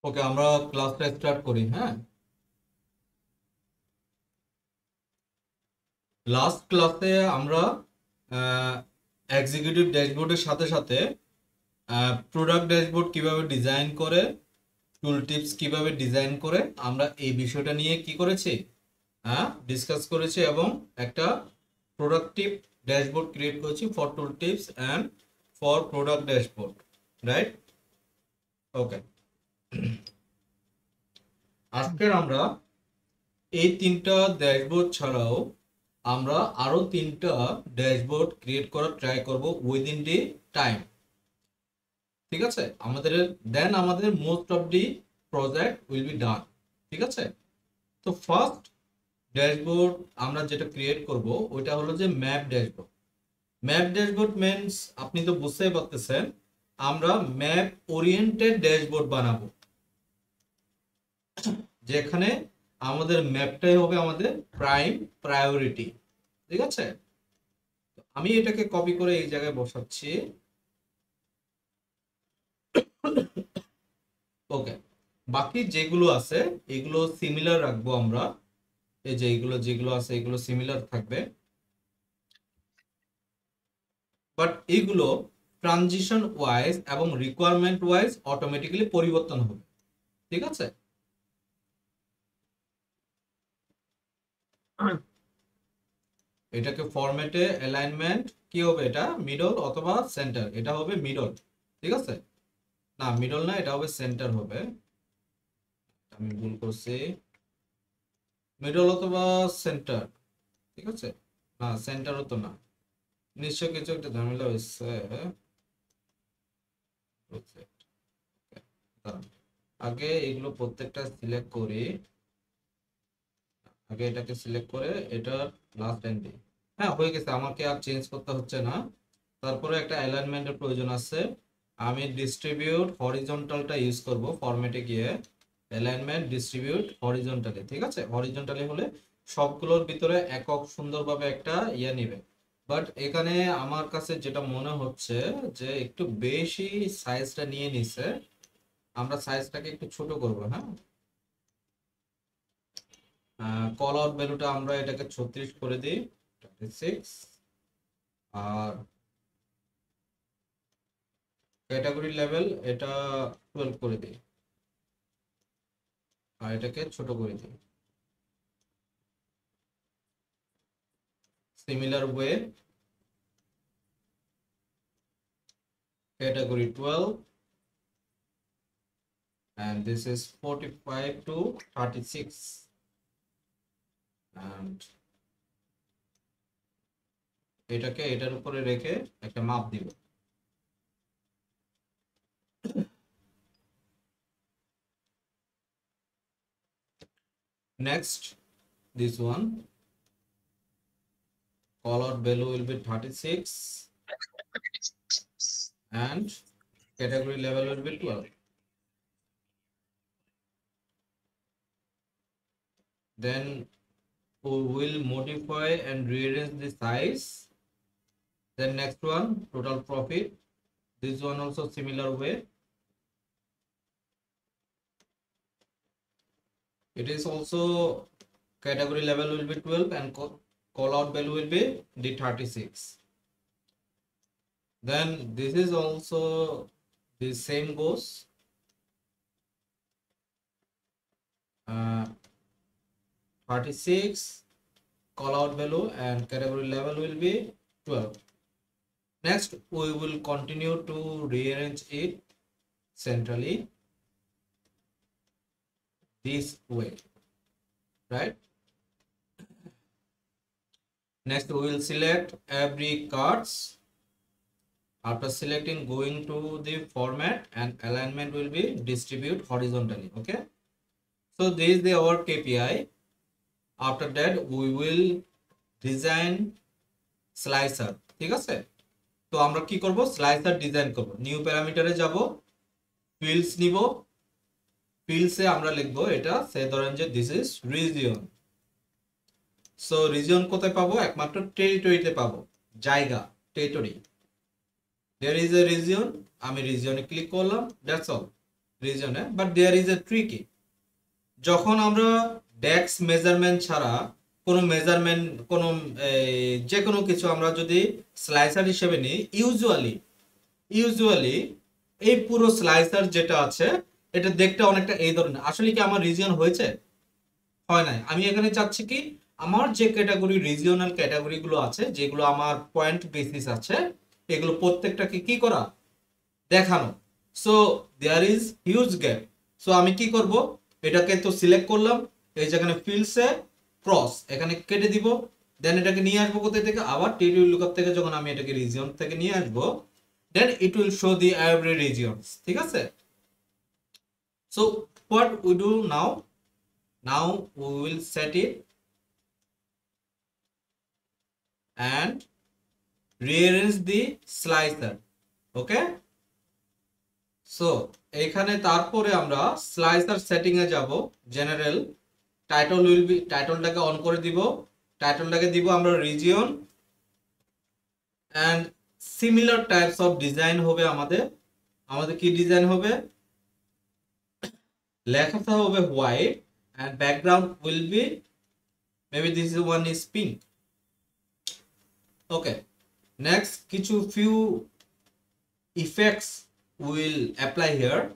ওকে, আমরা ক্লাসটা স্টার্ট করি। হ্যাঁ, লাস্ট ক্লাসে আমরা এক্সিকিউটিভ ড্যাশবোর্ডের সাথে সাথে প্রোডাক্ট ড্যাশবোর্ড কিভাবে ডিজাইন করে, টুল টিপস কিভাবে ডিজাইন করে, আমরা এই বিষয়টা নিয়ে কি করেছি, ডিসকাস করেছি এবং একটা প্রোডাক্টিভ ড্যাশবোর্ড ক্রিয়েট করেছি for tool tips and for product dashboard, right? Okay, আজকের আমরা এই তিনটা ড্যাশবোর্ড ছাড়াও আমরা আরো তিনটা ড্যাশবোর্ড ক্রিয়েট করার ট্রাই করব উইদিন দি টাইম। ঠিক আছে, আমাদের most of the project will be done. ঠিক আছে, তো ফার্স্ট ড্যাশবোর্ড আমরা যেটা ক্রিয়েট করব ওইটা হলো যে map dashboard. Map dashboard means আপনি তো বুঝতেই পারতেছেন, আমরা ম্যাপ ওরিয়েন্টেড ড্যাশবোর্ড বানাবো, যেখানে আমাদের ম্যাপটাই হবে আমাদের প্রাইম প্রায়োরিটি। ঠিক আছে, আমি এটাকে কপি করে এই জায়গায় বসাচ্ছি। ওকে, বাকি যেগুলো আছে এগুলো সিমিলার রাখবো আমরা। এই যে এগুলো যেগুলো আছে এগুলো সিমিলার থাকবে, বাট এগুলো ট্রানজিশন ওয়াইজ এবং রিকোয়ারমেন্ট ওয়াইজ অটোমেটিক্যালি পরিবর্তন হবে। ঠিক আছে, এটাকে ফরম্যাটে অ্যালাইনমেন্ট কি হবে, এটা মিডল অথবা সেন্টার, এটা হবে মিডল। ঠিক আছে, না মিডল না, এটা হবে সেন্টার হবে। আমি ভুল করছি, মিডল অথবা সেন্টার। ঠিক আছে, না সেন্টারও তো না, নিশ্চয় কিছু একটা ঝামেলা হয়েছে। দাঁড়ান, আগে এগুলো প্রত্যেকটা সিলেক্ট করি, আগে এটাকে সিলেক্ট করে এটা লাস্ট টাইম দিই। হ্যাঁ, হয়ে গেছে, আমাকে আর চেঞ্জ করতে হচ্ছে না। তারপরে একটা অ্যালাইনমেন্টের প্রয়োজন আছে, আমি ডিস্ট্রিবিউট হরিজন্টালটা ইউজ করব ফরম্যাটে গিয়ে, অ্যালাইনমেন্ট ডিস্ট্রিবিউট হরিজন্টালি। ঠিক আছে, হরিজন্টালি হলে সবগুলোর ভিতরে একক সুন্দরভাবে একটা ইয়ে নিবে। বাট এখানে আমার কাছে যেটা মনে হচ্ছে যে একটু বেশি সাইজটা নিয়ে নিছে, আমরা সাইজটাকে একটু ছোট করব। হ্যাঁ, কল আউট ভ্যালুটা আমরা এটাকে 36 করে দিই, 36। আর ক্যাটাগরি লেভেল এটা 12 করে দিই, আর এটাকে ছোট করে দিই। Similar way category 12 and this is 45 to 36 and এটাকে এটার উপরে রেখে একটা মাপ দিব। Next, this one call out value will be 36 and category level will be 12. Then we will modify and rearrange the size. Then next one, total profit, this one also similar way. It is also category level will be 12 and call out value will be the 36. Then this is also the same goes, 36 call out value and category level will be 12. Next, we will continue to rearrange it centrally this way, right? Next, we will select every cards. After selecting, going to the format and alignment will be distribute horizontally. Okay, so this is our KPI. After that we will design slicer. ঠিক আছে, তো আমরা কি করব, slicer design করব। New প্যারামিটারে যাব, fields নিব, ফিল্ডসে আমরা লিখবো এটা, সে ধরেন যে this is region. So region কোথায় পাবো, একমাত্র টেরিটরিতে পাবো, জায়গা, territory. There is a region, আমি রিজিয়নে ক্লিক করলাম, দ্যাটস অল। রিজনে, but there is a tricky. যখন আমরা ডেক্স মেজারমেন্ট ছাড়া কোনো মেজারমেন্ট, কোনো যে কোনো কিছু আমরা যদি স্লাইসার হিসেবে নিই, ইউজুয়ালি এই পুরো স্লাইসার যেটা আছে এটা দেখতে অনেকটা এই ধরনের। আসলে কি আমার রিজিয়ন হয়েছে? হয় নাই। আমি এখানে চাচ্ছি কি আমার যে ক্যাটাগরি, রিজিওনাল ক্যাটাগরি গুলো আছে, যেগুলো আমার পয়েন্ট বেসিস আছে, এগুলো প্রত্যেকটাকে কি করা, দেখানো। So there is huge gap. So আমি কি করব, এটাকে তো সিলেক্ট করলাম, এই যেখানে ফিল্ডসে ক্রস এখানে কেটে দিব, দেন এটাকে নিয়ে আসবো কোথায় থেকে, আবার টেরিটরি লুকআপ থেকে যখন আমি এটাকে রিজিয়ন থেকে নিয়ে আসবো, then it will show the every regions. ঠিক আছে? So what we do now, now we will set it and rearrange the slicer. Okay, so এখানে তারপরে আমরা স্লাইসার সেটিং এ যাব। জেনারেল টাইটল উইল বি, টাইটলটাকে অন করে দিব, টাইটলটাকে দিব আমরা region, and similar types of design হবে আমাদের। আমাদের কি ডিজাইন হবে, লেখাটা হবে white and background will be maybe this one is pink. Okay, next কিছু few effects will apply here.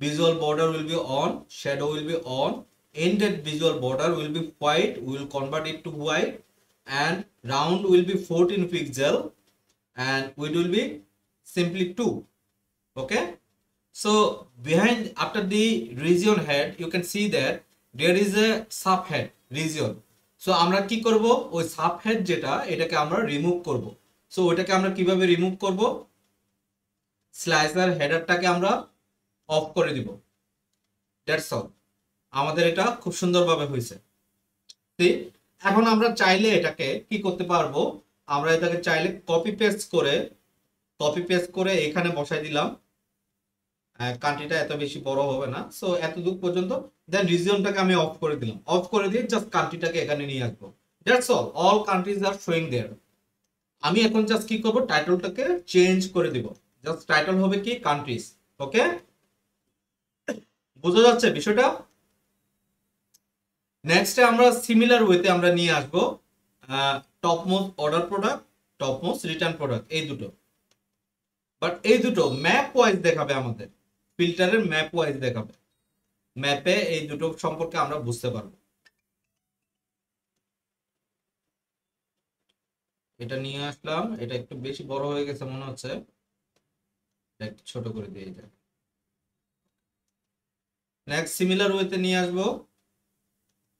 Visual border will be on, shadow will be on, ended visual border will be white, we will convert it to white, and round will be 14 pixel and width will be simply 2. Okay, so behind, after the region head, you can see that there is a subhead region. So আমরা কি করব, ওই subhead যেটা, এটাকে আমরা remove করব। So ওটাকে আমরা কিভাবে রিমুভ করব, স্লাইসার হেডারটাকে আমরা অফ করে দিব, দ্যাটস অল। আমাদের এটা খুব সুন্দরভাবে হয়েছে। এখন আমরা চাইলে এটাকে কি করতে পারবো, আমরা এটাকে চাইলে কপি পেস্ট করে এখানে বসাই দিলাম। কান্ট্রিটা এত বেশি বড় হবে না, সো এতদূর পর্যন্ত। দেন রিজিয়নটাকে আমি অফ করে দিলাম, অফ করে দিয়ে জাস্ট কান্ট্রিটাকে এখানে নিয়ে আসবো, that's all countries are showing there. আমি এখন জাস্ট কি করব, টাইটেলটাকে চেঞ্জ করে দিব, জাস্ট টাইটেল হবে কি কান্ট্রিজ। ওকে, বোঝা যাচ্ছে বিষয়টা? নেক্সটে আমরা সিমিলার ওয়েতে আমরা নিয়ে আসবো top most order product, top most return product, এই দুটো। বাট এই দুটো ম্যাপ ওয়াইজ দেখাবে, আমাদের ফিল্টারের ম্যাপ ওয়াইজ দেখাবে, ম্যাপে এই দুটো সম্পর্কে আমরা বুঝতে পারবো। এটা নিয়ে আসলাম, এটা একটু বেশি বড় হয়ে গেছে মনে হচ্ছে, একটু ছোট করে দিয়ে যায়। নেক্সট সিমিলার ওয়েতে নিয়ে আসবো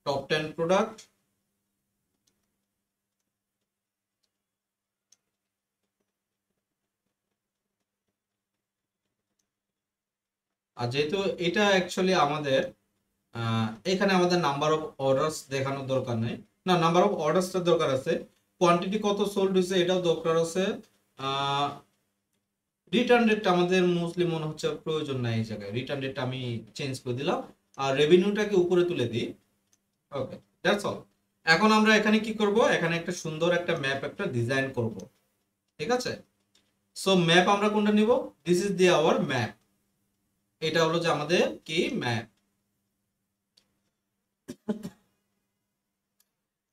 টপ 10 প্রোডাক্ট, আর যেহেতু এটা অ্যাকচুয়ালি আমাদের এখানে আমাদের নাম্বার অফ অর্ডারস দেখানোর দরকার নেই, না নাম্বার অফ অর্ডারসটা দরকার আছে, কোয়ান্টিটি কত সোল্ড হয়েছে এটাও দরকার আছে। রিটার্ন রেটটা আমাদের মোস্টলি মনে হচ্ছে প্রয়োজন নাই, এই জায়গায় রিটার্ন রেটটা আমি চেঞ্জ করে দিলাম, আর রেভিনিউটাকে উপরে তুলে দিই। ওকে, দ্যাটস অল। এখন আমরা এখানে কি করব, এখানে একটা সুন্দর একটা ম্যাপ একটা ডিজাইন করব। ঠিক আছে, সো ম্যাপ আমরা কোনটা নিব, this is the our map. এটা হলো যে আমাদের কি ম্যাপ।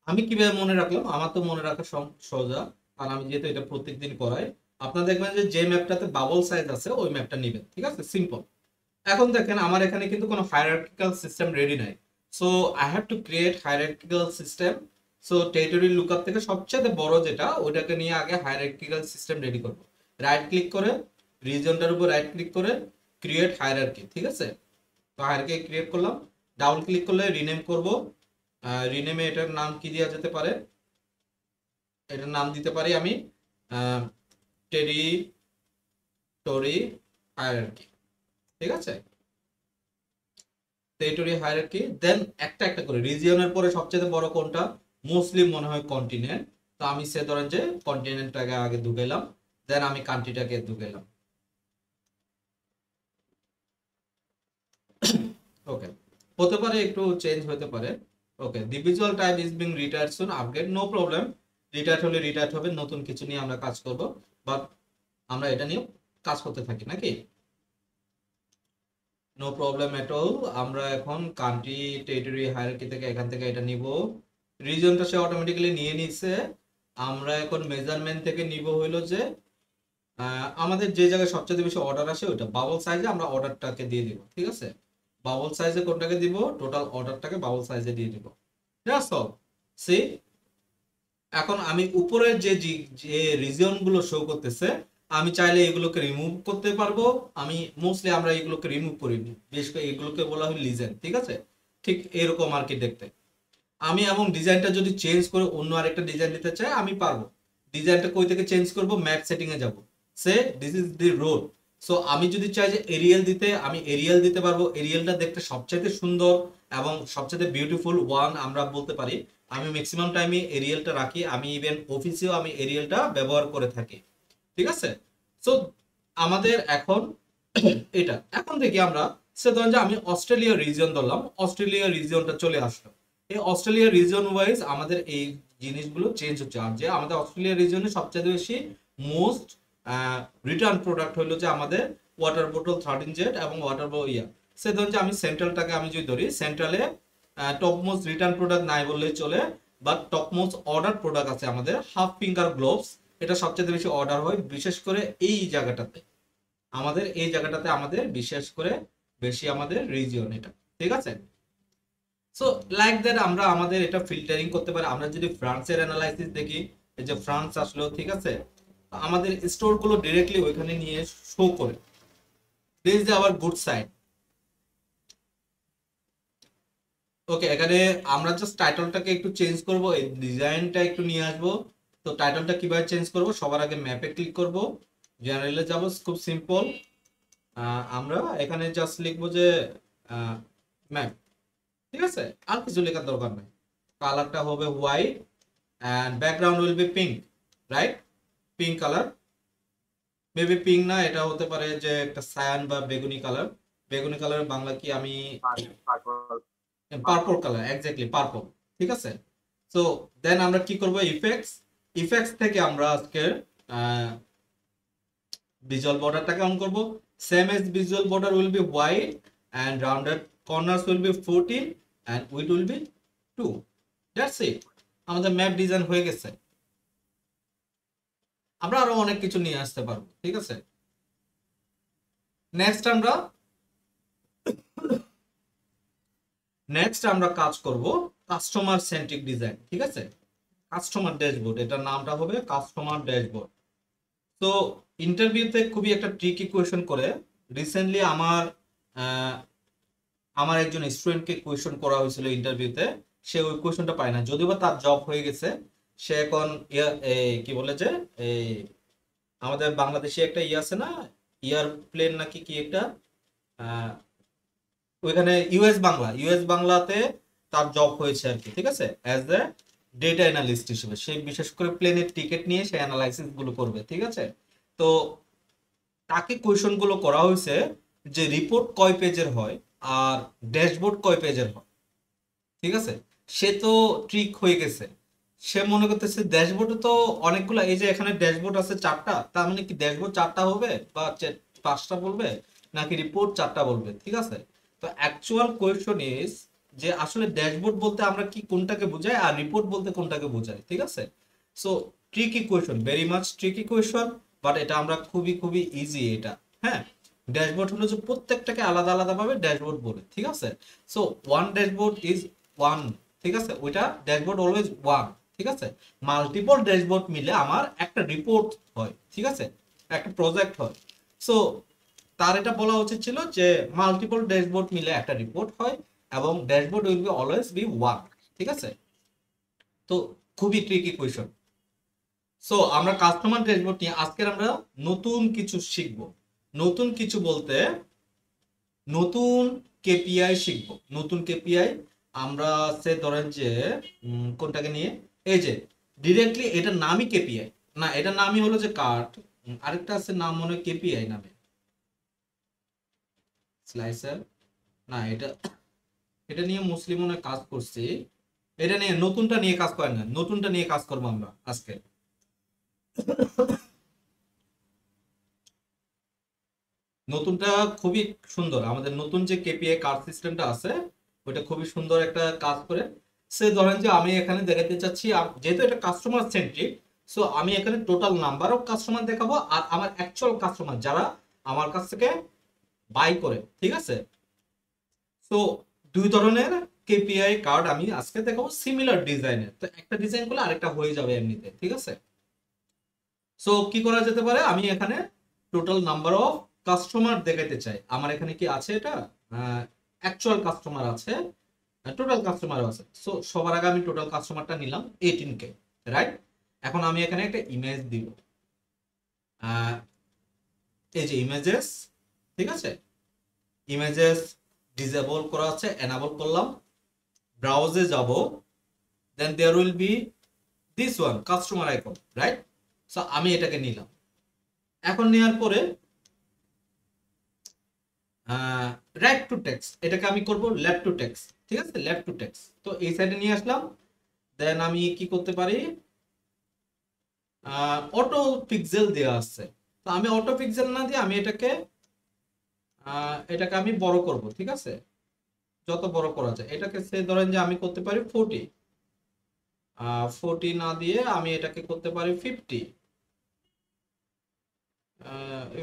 আমি কিভাবে মনে রাখলাম, আমার তো মনে রাখা সোজা, কারণ আমি যেহেতু এটা প্রত্যেকদিন করাই। আপনারা দেখবেন যে ম্যাপটাতে বাবল সাইজ আছে ওই ম্যাপটা নেবেন। ঠিক আছে, সিম্পল। এখন দেখেন আমার এখানে কিন্তু কোনো হায়ারার্কিক্যাল সিস্টেম রেডি নাই, so I have to create hierarchical system. So territory lookup থেকে সবচেয়ে বড় যেটা, ওইটাকে নিয়ে আগে হায়ারার্কিক্যাল সিস্টেম রেডি করব। রাইট ক্লিক করে রিজনটার উপর রাইট ক্লিক করে ক্রিয়েট হায়ারার্কি। ঠিক আছে, তো হায়ারার্কি ক্রিয়েট করলাম, ডাবল ক্লিক করলে রিনেম করব। রিনেমে এটার নাম কি দেওয়া যেতে পারে, এটার নাম দিতে পারি আমি টেরিটরি হায়ারার্কি। ঠিক আছে, টেরিটরি হায়ারার্কি। দেন একটা একটা করে রিজিয়নের পরে সবচেয়ে বড় কোনটা, মোস্টলি মনে হয় কন্টিনেন্ট, তো আমি সে ধরেন যে কন্টিনেন্টটাকে আগে ঢুকাইলাম, দেন আমি কান্ট্রিটাকে ঢুকাইলাম। ওকে, হতে পারে একটু চেঞ্জ হতে পারে। Okay, the visual type is being retired soon, upgrade, no problem. Retired হলে রিটায়ার্ড হবে, নতুন কিছু নিয়ে আমরা কাজ করব, বাট আমরা এটা নিয়ে কাজ করতে থাকি নাকি। No problem at all. আমরা এখন কান্ট্রি টেরিটরি হায়ারার্কি থেকে এখান থেকে এটা নিব, রিজনটা সে অটোমেটিক্যালি নিয়ে নিচ্ছে। আমরা এখন মেজারমেন্ট থেকে নিব হইলো যে আমাদের যে জায়গায় সবচেয়ে বেশি অর্ডার আসে ওইটা বাবল সাইজে আমরা অর্ডারটাকে দিয়ে দিব, ঠিক আছে? বাবল সাইজে কোনটাকে দিব, টোটাল অর্ডারটাকে বাবল সাইজে দিয়ে দিব। That's all. সি এখন আমি উপরের যে রিজন গুলো শো করতেছে, আমি চাইলে এগুলোকে রিমুভ করতে পারবো। আমি মোস্টলি আমরা এগুলোকে রিমুভ করি, বিশেষ করে এগুলোকে বলা হয় লিজেন্ড, ঠিক আছে? ঠিক এরকম আর কি দেখতে। আমি এবং ডিজাইনটা যদি চেঞ্জ করে অন্য আরেকটা ডিজাইন দিতে চাই আমি পারবো। ডিজাইনটা কই থেকে চেঞ্জ করব, ম্যাপ সেটিং এ যাব, say this is the road. So আমি যদি চাই যে এরিয়াল দিতে, আমি এরিয়াল দিতে পারবো। এরিয়ালটা দেখতে সবচাইতে সুন্দর এবং সবচাইতে বিউটিফুল ওয়ান আমরা বলতে পারি। আমি ম্যাক্সিমাম টাইমে এরিয়ালটা রাখি, আমি ইভেন অফিসেও আমি এরিয়ালটা ব্যবহার করে থাকি, ঠিক আছে? সো আমাদের এখন এটা এখন দেখি আমরা, সে ধরেন যে আমি অস্ট্রেলিয়া রিজিয়ন ধরলাম, অস্ট্রেলিয়া রিজিয়নটা চলে আসলো। এই অস্ট্রেলিয়া রিজন ওয়াইজ আমাদের এই জিনিসগুলো চেঞ্জ হচ্ছে। আর যে আমাদের অস্ট্রেলিয়া রিজনে সবচেয়ে বেশি মোস্ট রিটার্ন প্রোডাক্ট হলো যে আমাদের ওয়াটার বোতল 13 জেট এবং ওয়াটার ইয়া। সে ধরুন যে আমি সেন্ট্রালটাকে আমি যদি ধরি, সেন্ট্রালে টপ মোস্ট রিটার্ন প্রোডাক্ট নাই বললেই চলে, but top most order product আছে আমাদের হাফ ফিঙ্গার গ্লোভস। এটা সবচেয়ে বেশি অর্ডার হয় বিশেষ করে এই জায়গাটাতে, আমাদের এই জায়গাটাতে আমাদের বিশেষ করে বেশি আমাদের রিজিয়ন এটা, ঠিক আছে? সো লাইক দ্যাট আমরা আমাদের এটা ফিল্টারিং করতে পারি। আমরা যদি ফ্রান্সের অ্যানালাইসিস দেখি, এই যে ফ্রান্স আসলো, ঠিক আছে? আমাদের স্টোর গুলো ডিরেক্টলি ওইখানে নিয়ে শো করে, this is our good side. Okay, এখানে আমরা জাস্ট টাইটেলটাকে একটু চেঞ্জ করব, এই ডিজাইনটা একটু নিয়ে আসবো। তো টাইটেলটা কিভাবে চেঞ্জ করব, সবার আগে ম্যাপে ক্লিক করব, জেনারেলে যাব, খুব সিম্পল। আমরা এখানে জাস্ট লিখবো যে ম্যাপ, ঠিক আছে? আর কিছু লেখার দরকার নাই। কালারটা হবে white and background will be pink, right? Pink colour, maybe pink না, এটা হতে পারে যে একটা সায়ান বা বেগুনি কালার। বেগুনি কালার বাংলা কি আমি, পার্পল কালার, এক্স্যাক্টলি পার্পল, ঠিক আছে? সো দেন আমরা কি করব, ইফেক্টস, ইফেক্টস থেকে আমরা আজকে ভিজুয়াল বর্ডারটাকে অন করব। Same as visual border will be white and rounded corners will be 14 and width will be 2. That's it, আমাদের ম্যাপ ডিজাইন হয়ে গেছে। আমরা আরো অনেক কিছু নিয়ে আসতে পারবো, ঠিক আছে? নেক্সট আমরা কাজ করব কাস্টমার সেন্ট্রিক ডিজাইন, ঠিক আছে? কাস্টমার ড্যাশবোর্ড, এটার নামটা হবে কাস্টমার ড্যাশবোর্ড। তো ইন্টারভিউতে খুবই একটা ট্রিকি কোয়েশ্চন করে, রিসেন্টলি আমার একজন স্টুডেন্টকে কোয়েশ্চন করা হয়েছিল ইন্টারভিউতে, সে ওই কোয়েশ্চনটা পায় না, যদিও বা তার জব হয়ে গেছে। সে এখন কি বলে যে এই আমাদের বাংলাদেশে একটা আছে না, এয়ারপ্লেন নাকি কি একটা, ওইখানে ইউএস বাংলাতে তার জব হয়েছে আর কি, ঠিক আছে? অ্যাজ এ ডেটা অ্যানালিস্ট হিসেবে সে বিশেষ করে প্লেনের টিকিট নিয়ে সে অ্যানালাইসিস গুলো করবে, ঠিক আছে? তো তাকে কোয়েশন গুলো করা হয়েছে যে রিপোর্ট কয় পেজের হয় আর ড্যাশবোর্ড কয় পেজের হয়, ঠিক আছে? সে তো ট্রিক হয়ে গেছে, সে মনে করতেছে ড্যাশবোর্ডে তো অনেকগুলো, এই যে এখানে ড্যাশবোর্ড আছে 4টা, তার মানে কি ড্যাশবোর্ড 4টা হবে বা 5টা বলবে, নাকি রিপোর্ট 4টা বলবে, ঠিক আছে? তো অ্যাকচুয়াল কোয়েশ্চন ইজ যে আসলে ড্যাশবোর্ড বলতে আমরা কি কোনটাকে বোঝাই আর রিপোর্ট বলতে কোনটাকে বোঝাই, ঠিক আছে? So tricky question, very much tricky question, but এটা আমরা খুবই খুবই ইজি এটা। হ্যাঁ, ড্যাশবোর্ড হলো যে প্রত্যেকটাকে আলাদা আলাদা ভাবে ড্যাশবোর্ড বলে, ঠিক আছে? So one dashboard is one, ঠিক আছে? ওইটা ড্যাশবোর্ড অলওয়েজ ওয়ান, ঠিক আছে? মাল্টিপল ড্যাশবোর্ড মিলে আমার একটা রিপোর্ট হয়, ঠিক আছে? একটা প্রজেক্ট হয়। সো তার এটা বলা উচিত ছিল যে মাল্টিপল ড্যাশবোর্ড মিলে একটা রিপোর্ট হয় এবং dashboard will be always be one, ঠিক আছে? তো খুবই ট্রিকি কোয়েশ্চন। সো আমরা কাস্টমার ড্যাশবোর্ড নিয়ে আজকের আমরা নতুন কিছু শিখব। নতুন কিছু বলতে নতুন কেপিআই শিখব। নতুন কেপিআই আমরা সে ধরেন যে কোনটাকে নিয়ে, এই যে ডিরেক্টলি এটার নামই কেপিআই না, এটার নামই হলো যে কার্ট, আরেকটা আছে নাম মনে হয় কেপিআই নামে, স্লাইসার না, এটা এটা নিয়ে মুসলিম মনে হয় কাজ করছি। এটা নিয়ে নতুনটা নিয়ে কাজ করে না, নতুনটা নিয়ে কাজ করবো আমরা আজকে। নতুনটা খুবই সুন্দর, আমাদের নতুন যে কেপিআই কার্ড সিস্টেমটা আছে ওটা খুবই সুন্দর একটা কাজ করে। সে ধরেন যে আমি এখানে দেখাতে চাচ্ছি যেহেতু এটা কাস্টমার সেন্ট্রিক, সো আমি এখানে টোটাল নাম্বার অফ কাস্টমার দেখাবো আর আমার অ্যাকচুয়াল কাস্টমার যারা আমার কাছ থেকে বাই করে, ঠিক আছে। সো দুই ধরনের কেপিআই কার্ড আমি আজকে দেখাবো সিমিলার ডিজাইনের, তো একটা ডিজাইন করলে আরেকটা হয়ে যাবে এমনিতে, ঠিক আছে। সো কি করা যেতে পারে, আমি এখানে টোটাল নাম্বার অফ কাস্টমার দেখাইতে চাই। আমার এখানে কি আছে, এটা অ্যাকচুয়াল কাস্টমার আছে, টোটাল কাস্টমার আছে। সো সবার আগে আমি টোটাল কাস্টমারটা নিলাম 18K, রাইট। এখন আমি এখানে একটা ইমেজ দিব, এই যে ইমেজেস, ঠিক আছে। ইমেজেস ডিসেবল করা আছে, এনাবল করলাম, ব্রাউজে যাব, then there will be this one customer icon, right. So আমি এটাকে নিলাম। এখন নেওয়ার পরে রাইট টু টেক্সট, এটাকে আমি করব লেফট টু টেক্সট, ঠিক আছে, লেফট টু টেক্সট। তো এই সাইডে নিয়ে আসলাম। দেন আমি কি করতে পারি, অটো পিক্সেল দেওয়া আছে, তো আমি অটো পিক্সেল না দিয়ে আমি এটাকে আমি বড় করব, ঠিক আছে, যত বড় করা যায় এটাকে। সে ধরেন যে আমি করতে পারি 40, 40 না দিয়ে আমি এটাকে করতে পারি 50।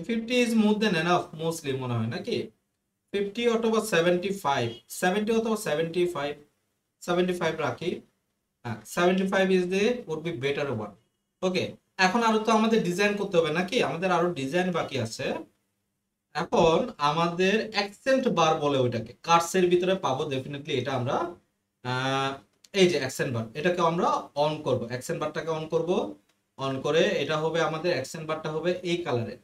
50 is more than enough mostly মনে হয় নাকি, 50 অথবা 75, 70 অথবা 75, 75 রাখি। হ্যাঁ, 75 is they would be better one. Okay, এখন আরো তো আমাদের ডিজাইন করতে হবে নাকি, আমাদের আরো ডিজাইন বাকি আছে। এখন আমাদের অ্যাকসেন্ট বার বলে ওইটাকে কার্ডসের ভিতরে পাবো ডেফিনেটলি, এটা আমরা আহ, এই যে অ্যাকসেন্ট বার, এটাকে আমরা অন করব, অ্যাকসেন্ট বারটাকে অন করব। অন করে এটা হবে আমাদের অ্যাকসেন্ট বারটা হবে এই কালারের,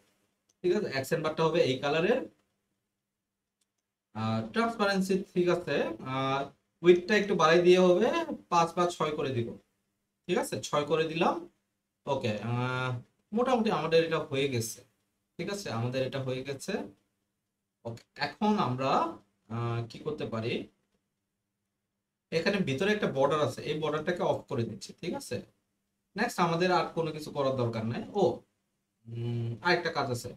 ঠিক আছে, অ্যাকসেন্ট বারটা হবে এই কালারের। ট্রান্সপারেন্সি ঠিক আছে, আর উইডথটা একটু বাড়াই দিয়ে হবে 5 বা 6 করে দিব, ঠিক আছে, 6 করে দিলাম। ওকে, মোটামুটি আমাদের এটা হয়ে গেছে, ঠিক আছে, আমাদের এটা হয়ে গেছে। ওকে, এখন আমরা কি করতে পারি, এখানে ভিতরে একটা বর্ডার আছে, এই বর্ডারটাকে অফ করে দিচ্ছি, ঠিক আছে। নেক্সট আমাদের আর কোনো কিছু করার দরকার নাই। ও আরেকটা কাজ আছে,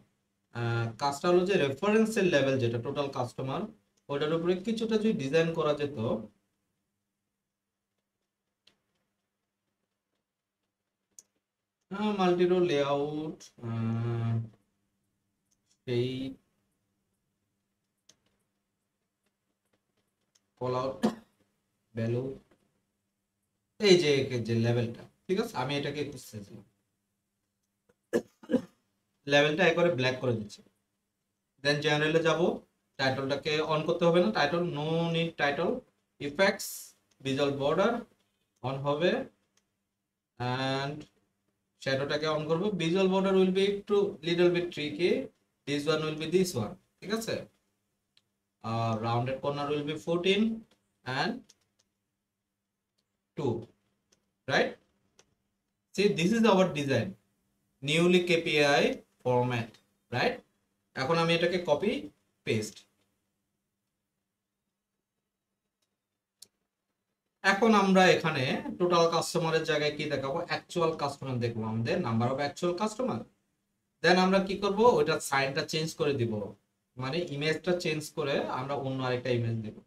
কাজটা হলো যে রেফারেন্সের লেভেল যেটা টোটাল কাস্টমার, ওটার উপরে কিছুটা যদি ডিজাইন করা যেত। মাল্টিরো লেআউট, সেই কল আউট ভ্যালু, এই যে যে লেভেলটা, ঠিক আছে, আমি এটাকে একটু লেভেলটা একবারে ব্ল্যাক করে দিচ্ছি। দেন জেনারেলে যাব, টাইটলটাকে অন করতে হবে না, title no need title, effects visual border on হবে, অ্যান্ড শ্যাডোটাকে অন করব। ভিজুয়াল বর্ডার উইল বি একটু little bit tricky, this one will be this one, ঠিক আছে। Rounded corner will be 14 and 2, right. See, this is our design, newly KPI format, right. এখন আমি এটাকে copy paste. এখন আমরা এখানে টোটাল কাস্টমারের জায়গায় কি দেখাবো, অ্যাকচুয়াল কাস্টমার দেখবো, আমাদের নাম্বার অফ অ্যাকচুয়াল কাস্টমার। দেন আমরা কি করব, ওইটা সাইনটা চেঞ্জ করে দিব, মানে ইমেজটা চেঞ্জ করে আমরা অন্য আরেকটা ইমেজ দিব।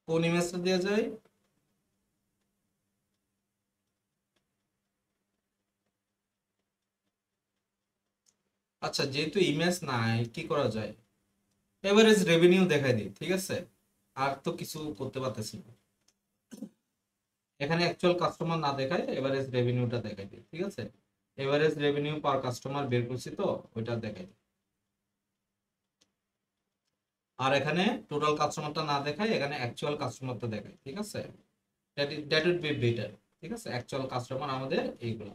কোন ইমেজটা দেওয়া যায়, আচ্ছা যেহেতু ইমেজ নাই কি করা যায়, এভারেজ রেভিনিউ দেখাই দিই, ঠিক আছে, আর তো কিছু করতে পারতেছি না। এখানে অ্যাকচুয়াল কাস্টমার না দেখায় এভারেজ রেভিনিউটা দেখাই দিই, ঠিক আছে, এভারেজ রেভিনিউ পার কাস্টমার বের করছি তো ওইটা দেখাই দিই। আর এখানে টোটাল কাস্টমারটা না দেখায় এখানে অ্যাকচুয়াল কাস্টমারটা দেখায়, ঠিক আছে, দ্যাট উইড বি বেটার, ঠিক আছে, অ্যাকচুয়াল কাস্টমার আমাদের এইগুলো।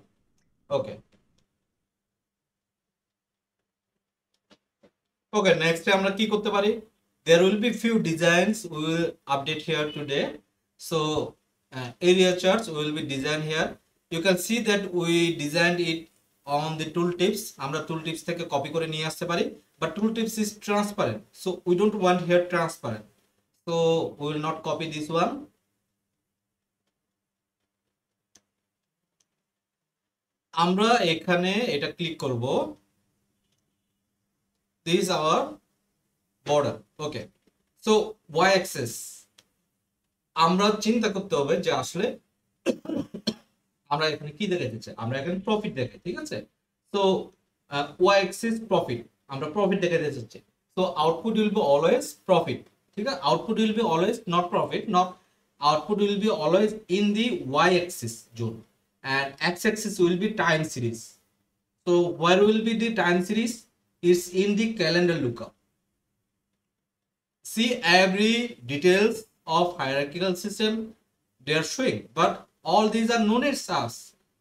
ওকে, ওকে, নেক্সট আমরা কি করতে পারি, there will be few designs we will update here today. So area charts will be designed here. You can see that we designed it on the tooltips, আমরা tooltips থেকে copy করে নিয়ে আসতে পারি, but tooltips is transparent, so we don't want here transparent, so we will not copy this one. আমরা এখানে এটা click করব, this is our border. Okay, so y axis আমরা চিন্তা করতে হবে যে আসলে আমরা এখানে কি দেখাতে চাই, আমরা এখানে প্রফিট দেখাই, ঠিক আছে। তো y axis প্রফিট, আমরা প্রফিট দেখাতে চাচ্ছি। So output will be always profit, ঠিক আছে। Output will be always not profit, not output will be always in the y-axis zone, and x-axis will be time series. So where will be the time series? It's in the calendar lookup. See, every details of hierarchical system they are showing, but all these are known as us.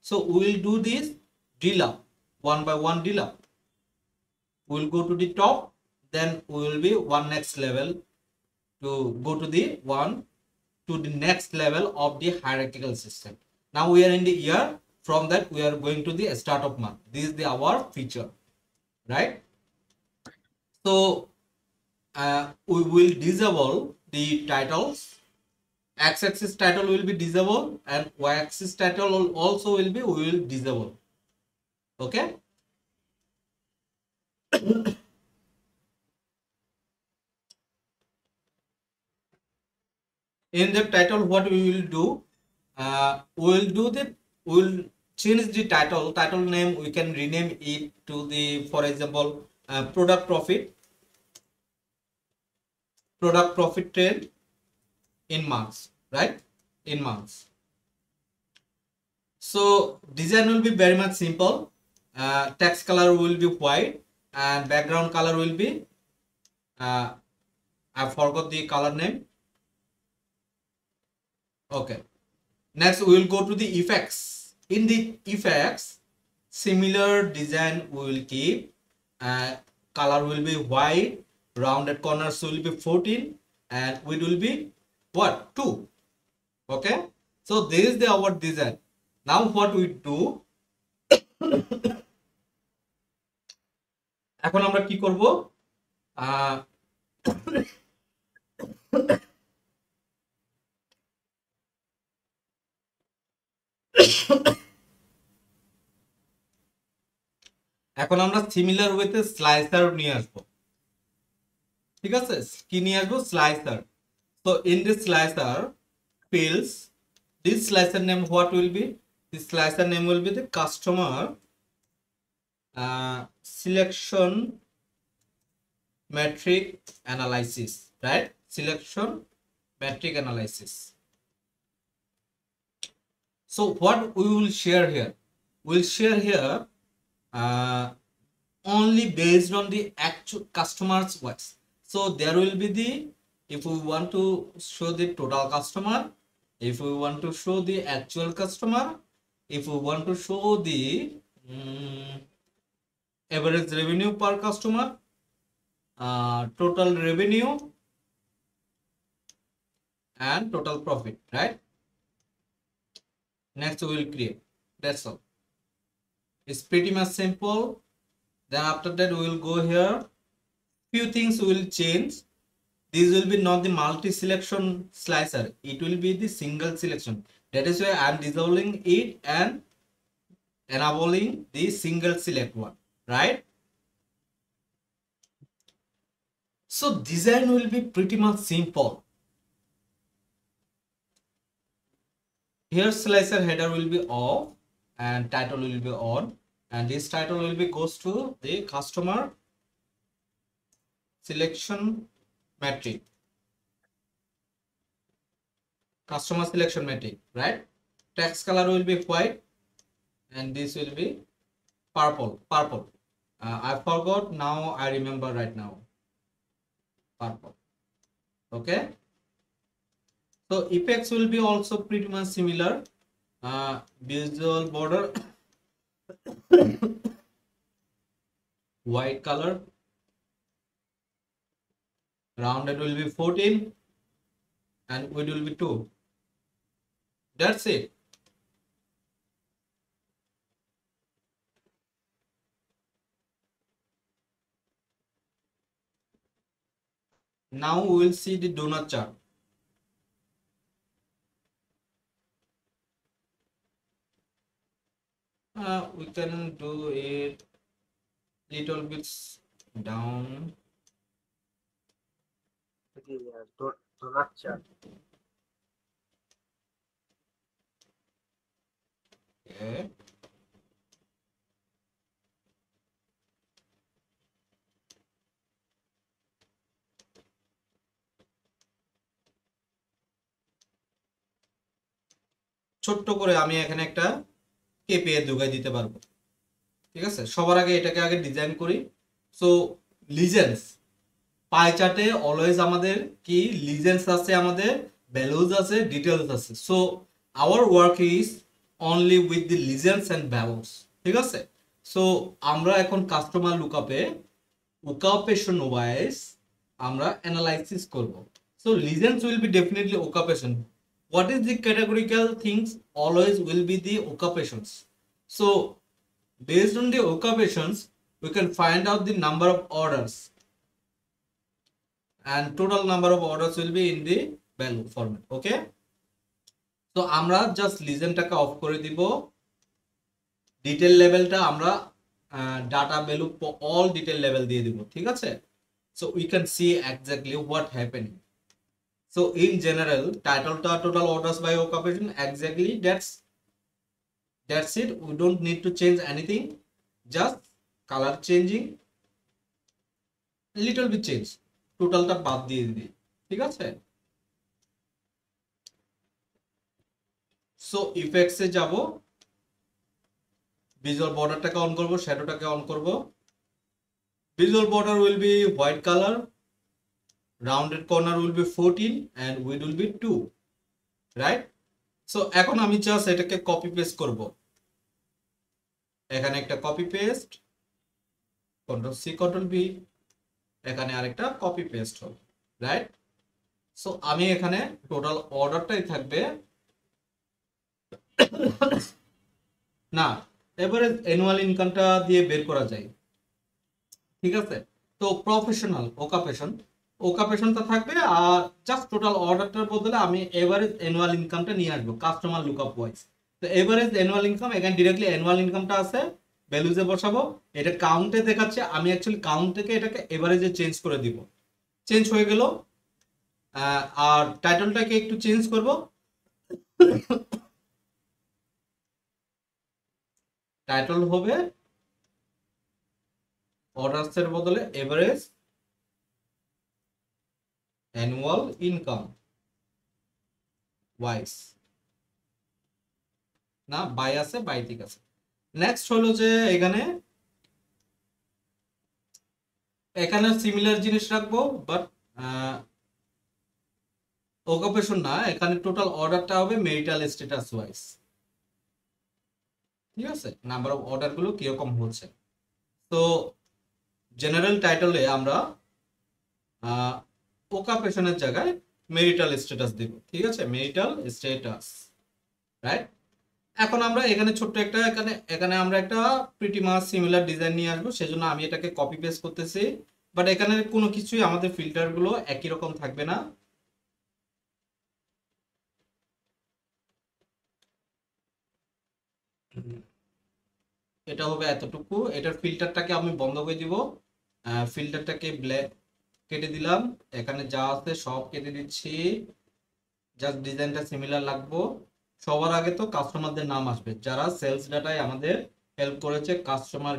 So we will do this DLUP, one by one DLUP. We will go to the top, then we will be one next level to go to the one to the next level of the hierarchical system. Now we are in the year, from that we are going to the start of month. This is the our feature, right? So we will disable the titles. X-axis title will be disabled, and y-axis title also will be, we will disable. Okay. In the title, what we will do, we will do the, we will change the title name. We can rename it to the, for example, product profit trend in months, right? In months. So design will be very much simple. Text color will be white, and background color will be, I forgot the color name. Okay, next we will go to the effects. In the effects, similar design we will keep. Color will be white, rounded corners will be 14, and width will be what, 2. Okay, so this is the our design. Now what we do, এখন আমরা কি করব, এখন আমরা similar ওয়েতে slicer নিয়ে আসবো, ঠিক আছে। কি নিয়ে আসবো, slicer. So in this slicer fields, this slicer name what will be, this slicer name will be the customer selection metric analysis, right? Selection metric analysis. So what we will share here, we'll share here only based on the actual customers works. So there will be the, if we want to show the total customer, if we want to show the actual customer, if we want to show the average revenue per customer, total revenue and total profit, right? Next we will create, that's all. It's pretty much simple. Then after that we will go here, few things will change. This will be not the multi-selection slicer, it will be the single selection. That is why I am disabling it and enabling the single select one, right? So design will be pretty much simple. Here slicer header will be off and title will be on, and this title will be goes to the customer selection metric, customer selection metric, right? Text color will be white, and this will be purple. I forgot, now I remember right now, purple. Okay, so effects will be also pretty much similar. Visual border white color, rounded will be 14, and width will be 2. That's it. Now we will see the donut chart. We can do it little bit down. Okay. ছোট্ট করে আমি এখানে একটা KPI ঢুকাই দিতে পারবো। ঠিক আছে, সবার আগে এটাকে আগে ডিজাইন করি। সো লিজেন্স পাই চার্টে অলওয়েজ আমাদের কি লিজেন্স আছে, আমাদের ভ্যালুজ আছে, ডিটেলস আছে। So our work is only with the legends and values. ঠিক আছে, সো আমরা এখন কাস্টমার লুকআপে ওকাপেশন ওয়াইজ আমরা অ্যানালাইসিস করব। So legends will be definitely occupation. What is the categorical things? Always will be the occupations. So based on the occupations, we can find out the number of orders, and total number of orders will be in the value format. Okay, so আমরা just লিজেনটাকে of করে দিব, detail লেভেলটা আমরা data value all detail level দিয়ে দিব। ঠিক আছে, so we can see exactly what happening. So in general, title to total orders by occupation, exactly that's it. We don't need to change anything, just color changing, little bit change, টোটালটা বাদ দিয়ে দিই। ঠিক আছে, so effects এ যাব, visual বর্ডারটাকে on করব, শ্যাডোটাকে অন করব। Visual border will be white colour, rounded corner will be 14 and width will be 2, right? So এখন আমি জাস্ট এটাকে কপি পেস্ট করব। এখানে একটা copy paste, control C control V, এখানে আরেকটা কপি পেস্ট হবে, রাইট? সো আমি এখানে টোটাল অর্ডারটাই থাকবে না, এবারে অ্যানুয়াল ইনকামটা দিয়ে বের করা যায়। ঠিক আছে, তো প্রফেশনাল ওকাপেশনটা থাকবে, আর জাস্ট টোটাল অর্ডারটার বদলে আমি এভারেজ অ্যানুয়াল ইনকামটা নিয়ে আসবো কাস্টমার লুকআপ ওয়াইজ। তো এভারেজ অ্যানুয়াল ইনকাম, এখানে ডিরেক্টলি অ্যানুয়াল ইনকামটা আছে, ভ্যালুজে বসাবো। এটা কাউন্টে দেখাচ্ছে, আমি অ্যাকচুয়ালি কাউন্ট থেকে এটাকে এভারেজে চেঞ্জ করে দিব। চেঞ্জ হয়ে গেল। আর টাইটেলটাকে একটু চেঞ্জ করব, টাইটেল হবে অর্ডারসের বদলে এভারেজ অ্যানুয়াল ইনকাম ওয়াইজ, না বাই আছে, বাই ঠিক আছে। নেক্সট হলো যে এখানে এখানে সিমিলার জিনিস রাখবো, বাট অকুপেশন না, এখানে টোটাল অর্ডারটা হবে মেরিটাল স্ট্যাটাস ওয়াইজ। ঠিক আছে, নাম্বার অফ অর্ডার গুলো কিরকম হচ্ছে। তো জেনারেল টাইটেলে আমরা অকুপেশনের জায়গায় মেরিটাল স্ট্যাটাস দিব। ঠিক আছে, মেরিটাল স্ট্যাটাস, রাইট? এখন আমরা এখানে ছোট্ট একটা এখানে আমরা একটা প্রিটি মাচ সিমিলার ডিজাইন নিয়ে আসবো, সেজন্য আমি এটাকে কপি পেস্ট করতেছি। বাট এখানে কোনো কিছুই আমাদের ফিল্টার গুলো একই রকম থাকবে না। এটা হবে এতটুকু, এটার ফিল্টারটাকে আমি বন্ধ করে দিব, ফিল্টারটাকে ব্ল্যাক কেটে দিলাম, এখানে যা আছে সব কেটে দিচ্ছি, জাস্ট ডিজাইনটা সিমিলার লাগবো। সবার আগে তো কাস্টমারদের নাম আসবে, যারা সেলস ডাটায় আমাদের হেল্প করেছে। কাস্টমার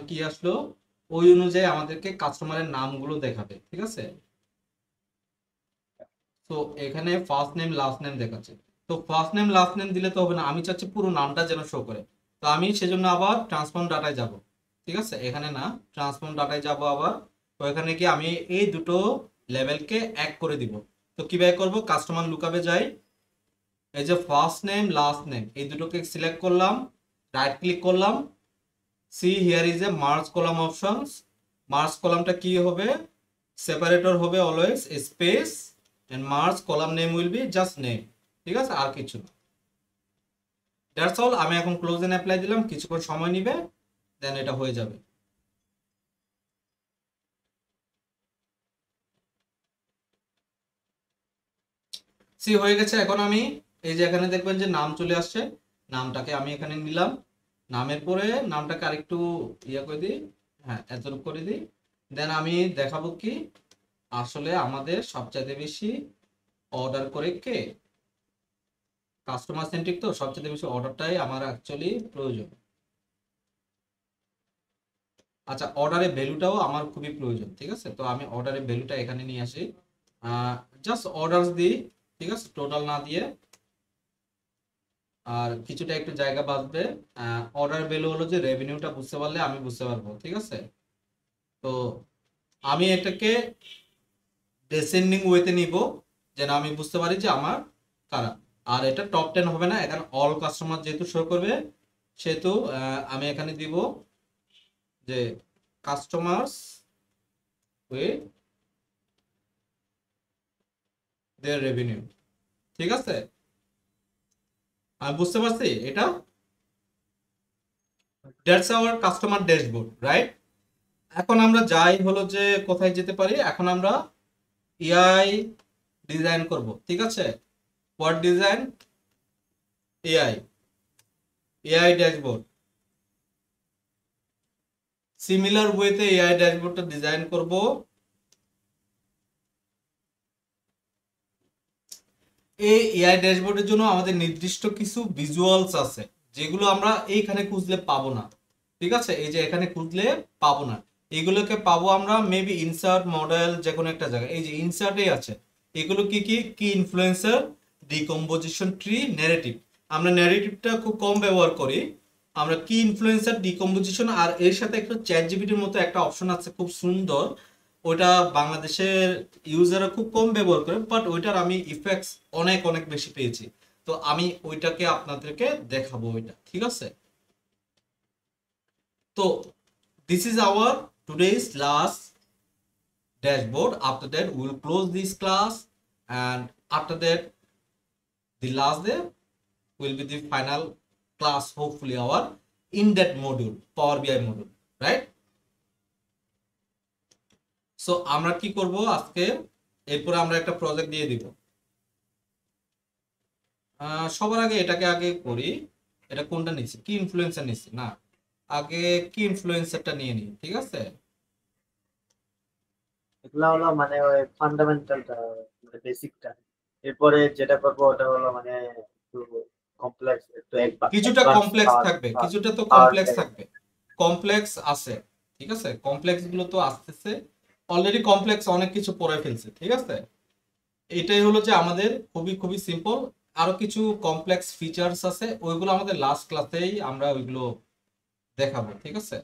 কি আসলো, ওই অনুযায়ী আমাদেরকে কাস্টমারের নামগুলো দেখাবে। ঠিক আছে, তো এখানে ফার্স্ট নেম লাস্ট নেম দেখাচ্ছে। তো ফার্স্ট নেম লাস্ট নেম দিলে তো হবে না, আমি চাচ্ছি পুরো নামটা যেন শো করে। তো আমি সেজন্য আবার ট্রান্সফর্ম ডাটায় যাব। ঠিক আছে, এখানে না, ট্রান্সফর্ম ডাটায় যাব আবার। তো এখানে কি আমি এই দুটো লেভেলকে এক করে দিব। তো কিভাবে করব, কাস্টমার লুকআপে যাই, এই যে ফার্স্ট নেম লাস্ট নেম এই দুটোকে সিলেক্ট করলাম, রাইট ক্লিক করলাম, see here is a merge column options. Merge কলামটা কি হবে, সেপারেটর হবে always space and merge column name will be just name. ঠিক আছে, আর কিছু না, দ্যাটস অল। আমি এখন ক্লোজ এন্ড অ্যাপ্লাই দিলাম, কিছুক্ষণ সময় নিবে, দেন এটা হয়ে যাবে। সি হয়ে গেছে। এখন আমি এই যে এখানে দেখবেন যে নাম চলে আসছে, নামটাকে আমি এখানে নিলাম, নামের পরে নামটাকে আরেকটু ইয়ে করে দিই, হ্যাঁ এতটুকু করে দিই। দেন আমি দেখাবো কি আসলে আমাদের সবচাইতে বেশি অর্ডার করে কে, কাস্টমার সেন্ট্রিক, তো সবচেয়ে বেশি অর্ডারটাই আমার অ্যাকচুয়ালি প্রয়োজন। আচ্ছা, অর্ডারের ভ্যালুটাও আমার খুবই প্রয়োজন, ঠিক আছে। তো আমি অর্ডারের ভ্যালুটা এখানে নিয়ে আসি, জাস্ট অর্ডারস দিই, ঠিক আছে, টোটাল না দিয়ে। আর কিছুটা একটু জায়গা বাঁচবে। অর্ডার ভ্যালু হলো যে রেভিনিউটা বুঝতে পারলে আমি বুঝতে পারবো, ঠিক আছে। তো আমি এটাকে ডেসেন্ডিং ওয়েতে নিব, যেন আমি বুঝতে পারি যে আমার কারা। আর এটা টপ 10 হবে না, এখানে অল কাস্টমার যেহেতু শো করবে, সেহেতু আমি এখানে দিব যে কাস্টমার্স উইথ দেয়ার রেভিনিউ, ঠিক আছে। আমি বুঝতে পারছি এটা, that's our customer dashboard, right. এখন আমরা যাই হলো যে কোথায় যেতে পারি, এখন আমরা এআই ডিজাইন করব, ঠিক আছে। What design, AI, AI dashboard. Similar ওয়েতে এআই ড্যাশবোর্ডটা ডিজাইন করব। এই এআই ড্যাশবোর্ডের জন্য আমাদের নির্দিষ্ট কিছু ভিজুয়ালস আছে, যেগুলো আমরা এইখানে খুঁজলে পাবো না, ঠিক আছে। এই যে এখানে খুঁজলে পাবো না, এগুলোকে পাবো আমরা মেবি ইনসার্ট মডেল যে কোনো একটা জায়গায়। এই যে ইনসার্টেই আছে। এগুলো কি কি কি ইনফ্লুয়েন্সার, ডিকম্পোজিশন ট্রি, ন্যারেটিভ। আমরা ন্যারেটিভটা খুব কম ব্যবহার করি, আমরা কি ইনফ্লুয়েন্সার, ডিকম্পোজিশন, আর এর সাথে একটা চ্যাট জিপিটির মতো একটা অপশন আছে খুব সুন্দর, ওইটা বাংলাদেশের ইউজাররা খুব কম ব্যবহার করে, বাট ওইটার আমি ইফেক্টস অনেক অনেক বেশি পেয়েছি। তো আমি ওইটাকে আপনাদেরকে দেখাবো, ওইটা ঠিক আছে। তো this is our today's last dashboard. After that we will close this class, and after that the last day will be the final class, hopefully our in that module, Power BI module, right? So আমরা কি করব আজকে, এরপরে আমরা একটা project দিয়ে দিব। সবার আগে এটাকে আগে করি। এটা কোনটা নিচ্ছি, কি ইনফ্লুয়েন্সার নিচ্ছি না, আগে কি ইনফ্লুয়েন্সারটা নিয়ে নিই, ঠিক আছে। এগুলা হলো মানে ওই ফান্ডামেন্টালটা, মানে বেসিকটা। এরপরে যেটা করবো ওটা হলো মানে একটু কমপ্লেক্স, একটু কিছুটা অ্যাডভান্স কমপ্লেক্স থাকবে, কিছুটা তো পাওয়ার কমপ্লেক্স থাকবে, কমপ্লেক্স আছে, ঠিক আছে। কমপ্লেক্স গুলো তো আসতেছে, অলরেডি কমপ্লেক্স অনেক কিছু পড়ে ফেলছে, ঠিক আছে। এটাই হলো যে আমাদের খুবই খুবই সিম্পল। আরো কিছু কমপ্লেক্স ফিচার্স আছে, ওইগুলো আমাদের লাস্ট ক্লাসেই আমরা ওইগুলো দেখাবো, ঠিক আছে।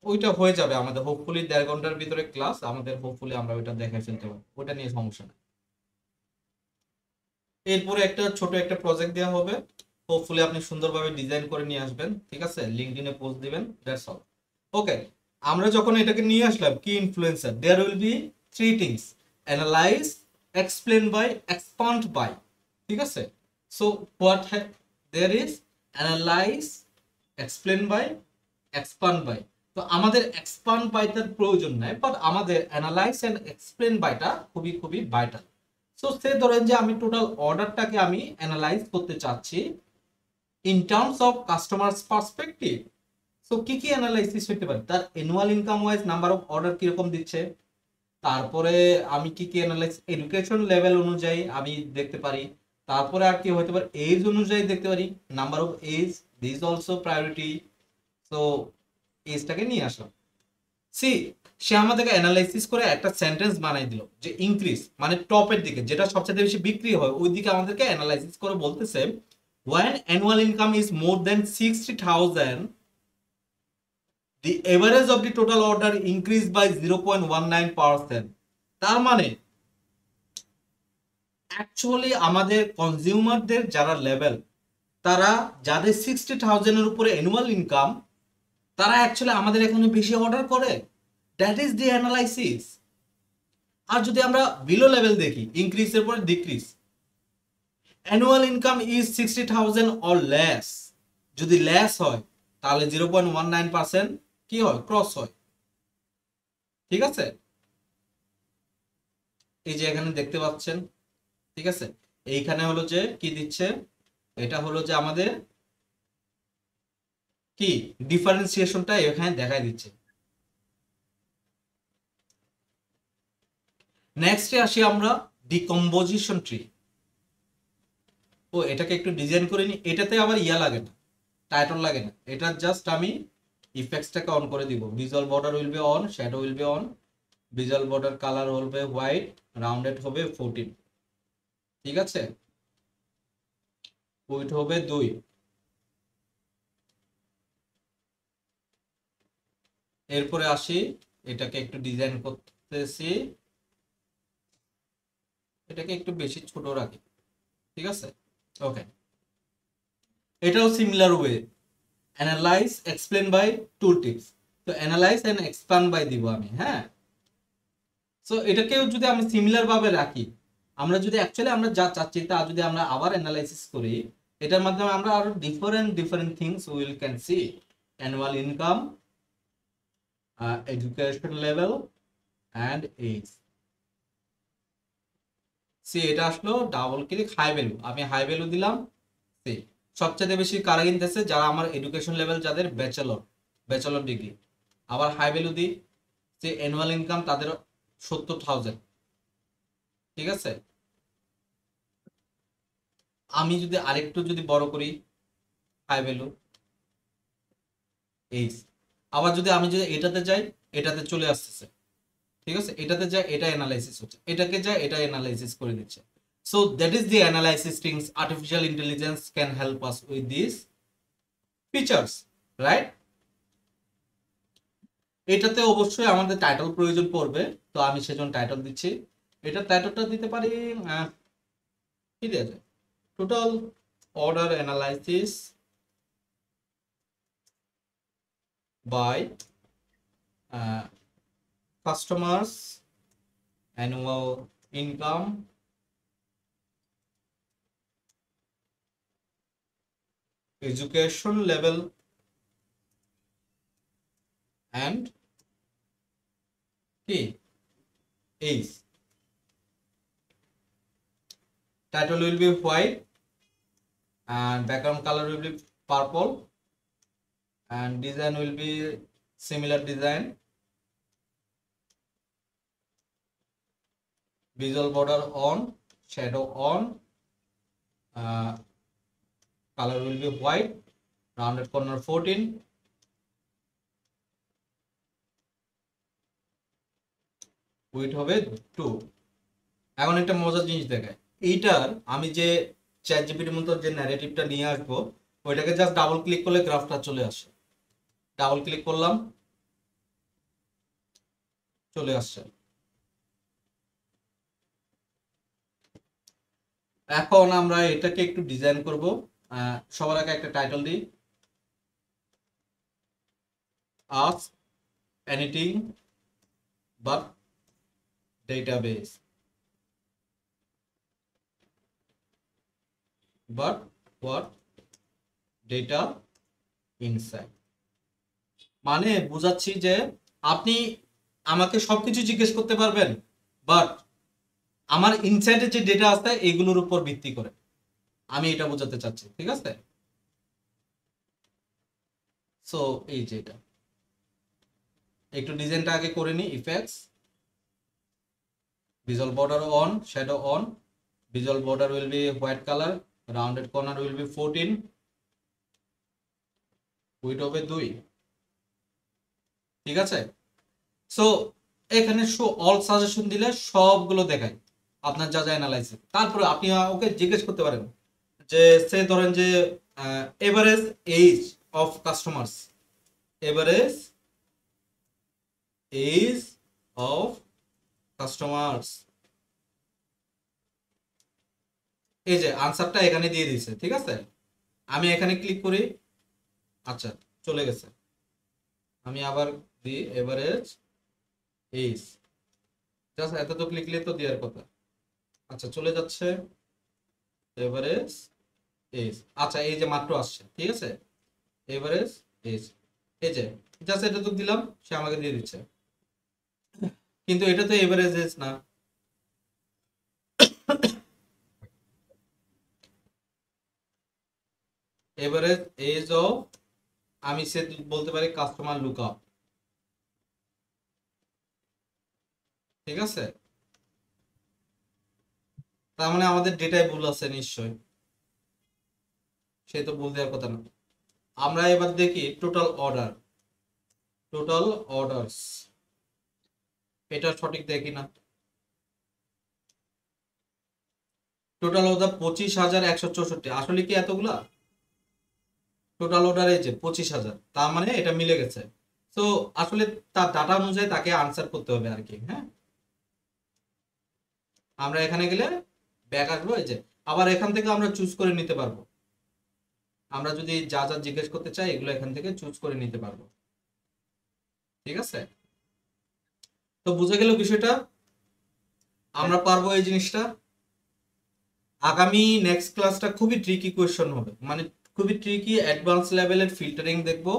ওইটা হয়ে যাবে আমাদের হোপফুলি 1.5 ঘন্টার ভিতরে ক্লাস, আমাদের হোপফুলি আমরা ওইটা দেখে ফেলতে পারবো, ওইটা নিয়ে সমস্যা নেই। এরপরে একটা ছোট একটা প্রজেক্ট দেওয়া হবে, হোপফুলি আপনি সুন্দরভাবে ডিজাইন করে নিয়ে আসবেন, ঠিক আছে, লিঙ্কডইনে পোস্ট দিবেন, দ্যাটস অল। ওকে, আমরা যখন এটাকে নিয়ে আসলাম কি influencer, there will be three things: analyse, explain by, expand by, ঠিক আছে। So what there is analyse, explain by, expand by. তো আমাদের এক্সপান্ড বাইটার প্রয়োজন নাই, বাট আমাদের অ্যানালাইজ এন্ড এক্সপ্লেন বাইটা খুবই খুবই ভাইটাল। সো সে ধরেন যে আমি টোটাল অর্ডারটাকে আমি অ্যানালাইজ করতে চাচ্ছি in terms of কাস্টমারস perspective. So কি কি অ্যানালাইসিস হতে পারে, তার annual income wise number of order কিরকম দিচ্ছে, তারপরে আমি কি কি অ্যানালাইজ, এডুকেশন লেভেল অনুযায়ী আমি দেখতে পারি, তারপরে আর কি হতে পারে এজ অনুযায়ী দেখতে পারি, number of age, this also priority. So এজটাকে নিয়ে আসলাম, সি সে আমাদেরকে অ্যানালাইসিস করে একটা সেন্টেন্স বানাই দিল যে ইনক্রিজ মানে টপের দিকে, যেটা সবচেয়ে বেশি বিক্রি হয় ওই দিকে আমাদেরকে অ্যানালাইসিস করে বলতেছে when annual income is more than 60,000 the average of the total order increased by 0.19%। তার মানে অ্যাকচুয়ালি আমাদের কনজিউমারদের যারা লেভেল, তারা যাদের 60,000 এর উপরে অ্যানুয়াল ইনকাম, তারা অ্যাকচুয়ালি আমাদের এখানে বেশি অর্ডার করে, দ্যাট ইজ দি অ্যানালাইসিস। আর যদি আমরা বিলো লেভেল দেখি, ইনক্রিজের পরে decrease, annual income is 60,000 or less, যদি লেস হয় তাহলে 0.19% কি হয়, ক্রস হয়, ঠিক আছে। এই যে এখানে দেখতে পাচ্ছেন, ঠিক আছে। এইখানে হলো যে কি দিচ্ছে, এটা হলো যে আমাদের কি ডিফারেন্সিয়েশনটা এখানে দেখাই দিচ্ছে। নেক্সটে আসি আমরা ডিকম্পোজিশন ট্রি। ও এটাকে একটু ডিজাইন করে নি, এটাতে আবার ইয়া লাগে না, টাইটল লাগে না, এটা জাস্ট আমি ইফেক্টসটাকে অন করে দিব। Visual border will B on, shadow will be on, visual border colour হবে হোয়াইট, রাউন্ডেড হবে 14, ঠিক আছে, উইডথ হবে 2। এরপরে আসি, এটাকে একটু ডিজাইন করতেছি, এটাকে একটু বেশি ছোট রাখি, ঠিক আছে, ওকে। এটাও similar way, analyse explain by tool tips. তো অ্যানালাইজ এন্ড এক্সপ্যান্ড বাই দিব আমি, হ্যাঁ। সো এটাকেও যদি আমি সিমিলার ভাবে রাখি, আমরা যদি অ্যাকচুয়ালি আমরা যা চাচ্ছি তা যদি আমরা আবার অ্যানালাইসিস করি, এটার মাধ্যমে আমরা আরো different different things will can see. Annual income, education level and age. See এটা আসলো ডাবল ক্লিক হাই ভ্যালু, আমি হাই ভ্যালু দিলাম। সি সবচেয়ে বেশি কারা কিনতেছে, যারা আমার এডুকেশন লেভেল যাদের ব্যাচেলর ডিগ্রি। আবার হাই ভ্যালু দিই, যে অ্যানুয়াল ইনকাম তাদের 70,000, ঠিক আছে। আমি যদি আরেকটু যদি বড় করি, হাই ভ্যালু এইচ। আবার যদি আমি যদি এটাতে যাই, এটাতে চলে আসতেছে, ঠিক আছে, এটাতে যাই এটা অ্যানালাইসিস হচ্ছে, এটাকে যাই এটা অ্যানালাইসিস করে দিচ্ছে। So that is the analysis things artificial intelligence can help us with this features, right. এটাতে অবশ্যই আমাদের টাইটেল প্রয়োজন পড়বে, তো আমি সেজন্য টাইটেল দিচ্ছি। এটা টাইটেলটা দিতে পারি কি দেওয়া যায়, total order analysis by customers annual income education level and কি age. Title will be white and background color will be purple and design will be similar design. Visual border on, shadow on, color will be white, rounded corner 14, width হবে 2। এখন একটা মজার জিনিস দেখায়, এইটার আমি যে চ্যাট জিপিটির মতো যে ন্যারেটিভটা নিয়ে আসবো, ওইটাকে জাস্ট ডাবল ক্লিক করলে গ্রাফটা চলে আসে। ডাবল ক্লিক করলাম, চলে আসছে। এখন আমরা এটাকে একটু ডিজাইন করব। সবার আগে একটা টাইটেল দিই, ask anything but database, but what data insight. মানে বুঝাচ্ছি যে আপনি আমাকে সবকিছু জিজ্ঞেস করতে পারবেন, বাট আমার ইনসাইটে যে ডেটা আছে এগুলোর উপর ভিত্তি করে, আমি এটা বোঝাতে চাচ্ছি, ঠিক আছে। সো এই যে এটা একটু ডিজাইনটা আগে করে নি। Effects, visual border on, shadow on, visual border will be white color, rounded corner will be 14, width হবে 2, ঠিক আছে। সো এখানে শো অল সাজেশন দিলে সবগুলো দেখায় আপনার যা যা অ্যানালাইসিস। তারপরে আপনি ওকে জিজ্ঞেস করতে পারেন যে সে ধরেন যে average age of customers, average age of customers, এই যে আনসারটা এখানে দিয়ে দিয়েছে, ঠিক আছে। আমি এখানে ক্লিক করি, আচ্ছা চলে গেছে। আমি আবার দিই এভারেজ এজ, জাস্ট এত তো ক্লিকলে তো দেওয়ার কথা। আচ্ছা চলে যাচ্ছে এভারেজ এজ, আচ্ছা এই যে মাত্র আসছে, ঠিক আছে, এভারেজ এজ, এই যে জাস্ট এটা তো দিলাম, সে আমাকে দিয়ে দিচ্ছে, কিন্তু এটা তো এভারেজ এজ না। এভারেজ এজ অফ, আমি সে বলতে পারি কাস্টমার লুকআপ, ঠিক আছে। তার মানে আমাদের ডেটায় ভুল আছে নিশ্চয়, সে তো ভুল দেওয়ার কথা না। আমরা এবার দেখি টোটাল অর্ডার, টোটাল অর্ডারস, এটা সঠিক দেখি না। টোটাল অর্ডার 25,164, আসলে কি এতগুলা? টোটাল অর্ডার এই যে 25,000, তার মানে এটা মিলে গেছে। তো আসলে তার ডাটা অনুযায়ী তাকে আনসার করতে হবে আর কি। হ্যাঁ, আমরা এখানে গেলে ব্যাক আসবো, এই যে আবার এখান থেকে আমরা চুজ করে নিতে পারবো। আমরা যদি যা যা জিজ্ঞেস করতে চাই এগুলো এখান থেকে চুজ করে নিতে পারবো, ঠিক আছে। তো বুঝে গেল বিষয়টা, আমরা পারবো এই জিনিসটা। আগামী নেক্সট ক্লাসটা খুবই ট্রিকি কোয়েশ্চন হবে, মানে খুবই ট্রিকি অ্যাডভান্স লেভেলের ফিল্টারিং দেখবো।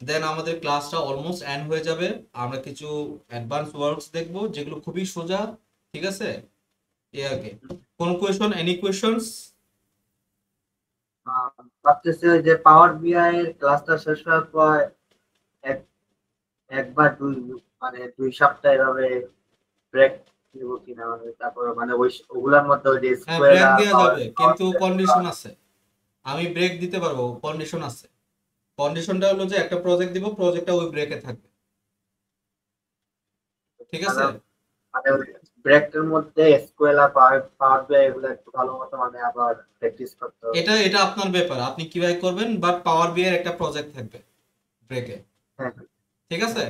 দেন আমাদের ক্লাসটা অলমোস্ট এন্ড হয়ে যাবে। আমরা কিছু অ্যাডভান্স ওয়ার্কস দেখবো যেগুলো খুবই সোজা, ঠিক আছে। এ আগে কোন কোয়েশ্চন, এনি কোয়েশ্চনস? ভাবতেছি ওই যে পাওয়ার বিআই এর ক্লাসটা শেষ হওয়ার পর এক এক বা দুই, মানে 2 সপ্তাহ এভাবে ব্রেক নিব কিনা, মানে তারপর মানে ওই ওগুলোর মধ্যে ওই যে হ্যাঁ, ব্রেক স্কোয়ালা দেওয়া পাওয়ার যাবে, পাওয়ার কিন্তু কন্ডিশন আছে। আমি ব্রেক দিতে পারবো, কন্ডিশন আছে। কন্ডিশনটা হলো যে একটা প্রজেক্ট দিব, প্রজেক্টটা ওই ব্রেকে থাকবে, ঠিক আছে। মানে ব্রেকের মধ্যে স্কোয়ালা পাওয়ার পাওয়ার বিআই এগুলো একটু ভালো মতো মানে আবার প্র্যাকটিস করতে হবে। এটা এটা আপনার ব্যাপার, আপনি কিভাবে করবেন, বাট পাওয়ার বি এর একটা প্রজেক্ট থাকবে ব্রেকে, হ্যাঁ, ঠিক আছে।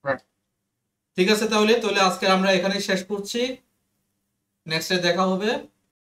হ্যাঁ, ঠিক আছে, তাহলে তাহলে আজকে আমরা এখানে শেষ করছি, নেক্সটে দেখা হবে।